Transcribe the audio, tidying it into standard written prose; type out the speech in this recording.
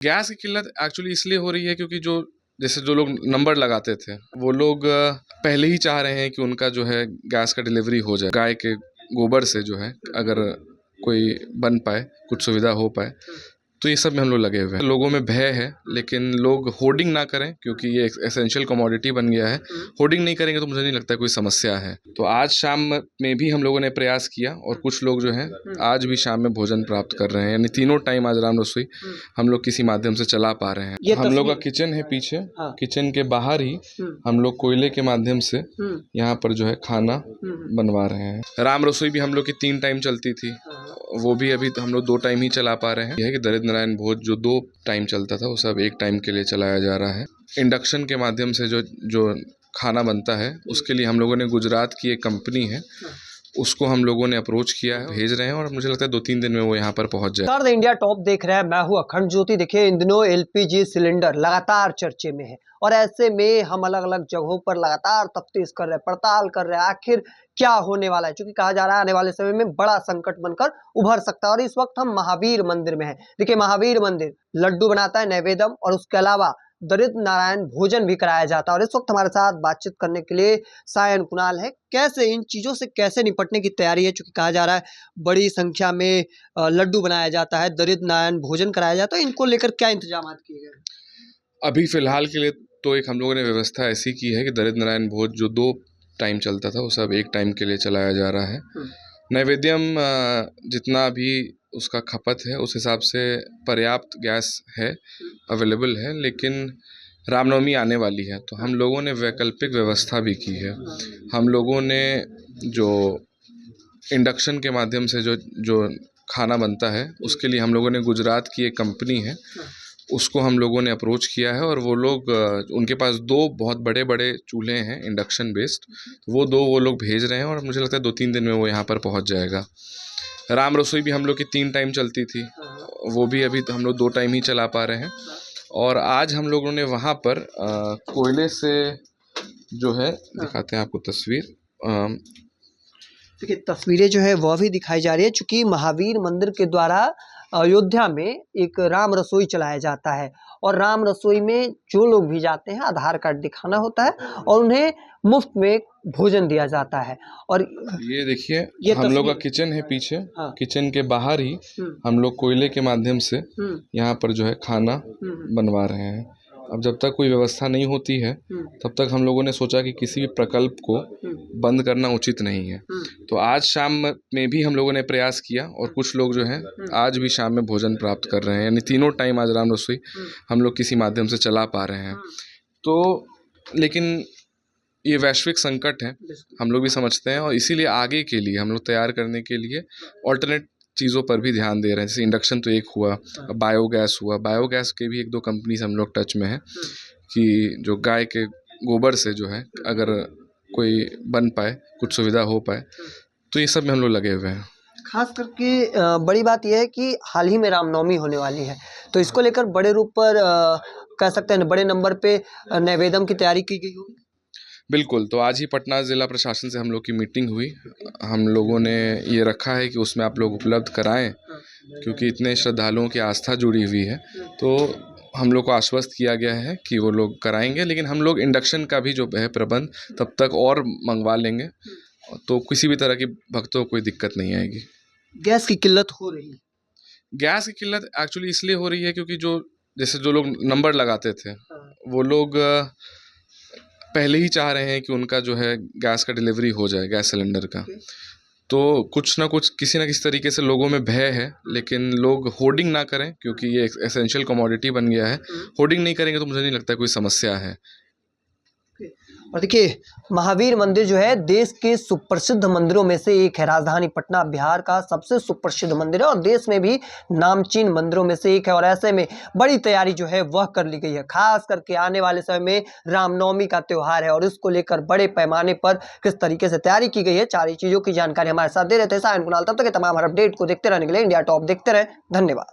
Gas की किल्लत actually इसलिए हो रही है क्योंकि जो लोग नंबर लगाते थे वो लोग पहले ही चाह रहे हैं कि उनका जो है गैस का डिलीवरी हो जाए। गाय के गोबर से जो है अगर कोई बन पाए, कुछ सुविधा हो पाए, तो ये सब में हम लोग लगे हुए हैं। लोगों में भय है, लेकिन लोग होर्डिंग ना करें क्योंकि ये एसेंशियल कमोडिटी बन गया है। होर्डिंग नहीं करेंगे तो मुझे नहीं लगता कोई समस्या है। तो आज शाम में भी हम लोगों ने प्रयास किया और कुछ लोग जो हैं आज भी शाम में भोजन प्राप्त कर रहे हैं, यानी तीनों टाइम आज राम रसोई हम लोग किसी माध्यम से चला पा रहे हैं। हम लोग का किचन है पीछे, किचन के बाहर ही हम लोग कोयले के माध्यम से यहाँ पर जो है खाना बनवा रहे हैं। राम रसोई भी हम लोग की 3 टाइम चलती थी, वो भी अभी हम लोग 2 टाइम ही चला पा रहे हैं। यह है कि दरिद्र नारायण भोज जो 2 टाइम चलता था वो सब 1 टाइम के लिए चलाया जा रहा है। इंडक्शन के माध्यम से जो खाना बनता है उसके लिए हम लोगों ने गुजरात की एक कंपनी है उसको हम लोगों ने अप्रोच किया है, भेज रहे हैं और मुझे लगता है 2-3 दिन में वो यहाँ पर पहुँच जाए। नमस्कार, इंडिया टॉप देख रहे हैं, मैं हूँ अखंड ज्योति। देखिए, इन दिनों एलपीजी सिलेंडर लगातार चर्चे में है और ऐसे में हम अलग अलग जगहों पर लगातार तफ्तीश कर रहे हैं, पड़ताल कर रहे हैं, आखिर क्या होने वाला है, क्योंकि कहा जा रहा है आने वाले समय में बड़ा संकट बनकर उभर सकता है। और इस वक्त हम महावीर मंदिर में हैं। देखिए, महावीर मंदिर लड्डू बनाता है नैवेद्यम और उसके अलावा दरिद्र नारायण भोजन भी कराया जाता है। और इस वक्त हमारे साथ बातचीत करने के लिए सायन कुणाल है। कैसे इन चीज़ों से कैसे निपटने की तैयारी है, क्योंकि कहा जा रहा है बड़ी संख्या में लड्डू बनाया जाता है, दरिद्र नारायण भोजन कराया जाता है, इनको लेकर क्या इंतजाम किए गए? अभी फिलहाल के लिए तो एक हम लोगों ने व्यवस्था ऐसी की है कि दरिद्र नारायण भोज जो 2 टाइम चलता था वो सब 1 टाइम के लिए चलाया जा रहा है। नैवेद्यम जितना भी उसका खपत है उस हिसाब से पर्याप्त गैस है, अवेलेबल है, लेकिन रामनवमी आने वाली है तो हम लोगों ने वैकल्पिक व्यवस्था भी की है। हम लोगों ने जो इंडक्शन के माध्यम से जो खाना बनता है उसके लिए हम लोगों ने गुजरात की एक कंपनी है उसको हम लोगों ने अप्रोच किया है और वो लोग उनके पास 2 बहुत बड़े बड़े चूल्हे हैं इंडक्शन बेस्ड, वो लोग भेज रहे हैं और मुझे लगता है 2-3 दिन में वो यहाँ पर पहुँच जाएगा। राम रसोई भी हम लोग की 3 टाइम चलती थी, वो भी अभी हम लोग 2 टाइम ही चला पा रहे हैं। और आज हम लोगों ने वहाँ पर कोयले से जो है दिखाते हैं आपको तस्वीर। देखिए, तस्वीरें जो है वह भी दिखाई जा रही है, चूँकि महावीर मंदिर के द्वारा अयोध्या में एक राम रसोई चलाया जाता है और राम रसोई में जो लोग भी जाते हैं आधार कार्ड दिखाना होता है और उन्हें मुफ्त में भोजन दिया जाता है। और ये देखिए हम लोग का किचन है पीछे, किचन के बाहर ही हम लोग कोयले के माध्यम से यहाँ पर जो है खाना बनवा रहे हैं। अब जब तक कोई व्यवस्था नहीं होती है तब तक हम लोगों ने सोचा कि किसी भी प्रकल्प को बंद करना उचित नहीं है। तो आज शाम में भी हम लोगों ने प्रयास किया और कुछ लोग जो हैं आज भी शाम में भोजन प्राप्त कर रहे हैं, यानी तीनों टाइम आज राम रसोई हम लोग किसी माध्यम से चला पा रहे हैं। तो लेकिन ये वैश्विक संकट है, हम लोग भी समझते हैं और इसीलिए आगे के लिए हम लोग तैयार करने के लिए ऑल्टरनेट चीज़ों पर भी ध्यान दे रहे हैं। जैसे इंडक्शन तो एक हुआ, बायोगैस हुआ, बायोगैस के भी 1-2 कंपनी से हम लोग टच में हैं कि जो गाय के गोबर से जो है अगर कोई बन पाए, कुछ सुविधा हो पाए, तो ये सब में हम लोग लगे हुए हैं। खास करके बड़ी बात यह है कि हाल ही में रामनवमी होने वाली है, तो इसको लेकर बड़े रूप पर कह सकते हैं बड़े नंबर पे नैवेद्यम की तैयारी की गई होगी। बिल्कुल, तो आज ही पटना ज़िला प्रशासन से हम लोग की मीटिंग हुई। हम लोगों ने ये रखा है कि उसमें आप लोग उपलब्ध कराएं, क्योंकि इतने श्रद्धालुओं की आस्था जुड़ी हुई है। तो हम लोग को आश्वस्त किया गया है कि वो लोग कराएंगे, लेकिन हम लोग इंडक्शन का भी जो है प्रबंध तब तक और मंगवा लेंगे, तो किसी भी तरह की भक्तों को कोई दिक्कत नहीं आएगी। गैस की किल्लत हो रही है? गैस की किल्लत एक्चुअली इसलिए हो रही है क्योंकि जो लोग नंबर लगाते थे वो लोग पहले ही चाह रहे हैं कि उनका जो है गैस का डिलीवरी हो जाए, गैस सिलेंडर का। तो कुछ ना कुछ किसी न किसी तरीके से लोगों में भय है, लेकिन लोग होर्डिंग ना करें क्योंकि ये एसेंशियल कमोडिटी बन गया है। होर्डिंग नहीं करेंगे तो मुझे नहीं लगता कोई समस्या है। और देखिए, महावीर मंदिर जो है देश के सुप्रसिद्ध मंदिरों में से एक है। राजधानी पटना बिहार का सबसे सुप्रसिद्ध मंदिर है और देश में भी नामचीन मंदिरों में से एक है। और ऐसे में बड़ी तैयारी जो है वह कर ली गई है। खास करके आने वाले समय में रामनवमी का त्यौहार है और इसको लेकर बड़े पैमाने पर किस तरीके से तैयारी की गई है, सारी चीज़ों की जानकारी हमारे साथ दे रहे थे सायन कुणाल। तब तक तमाम हर अपडेट को देखते रहने के लिए इंडिया टॉप देखते रहे। धन्यवाद।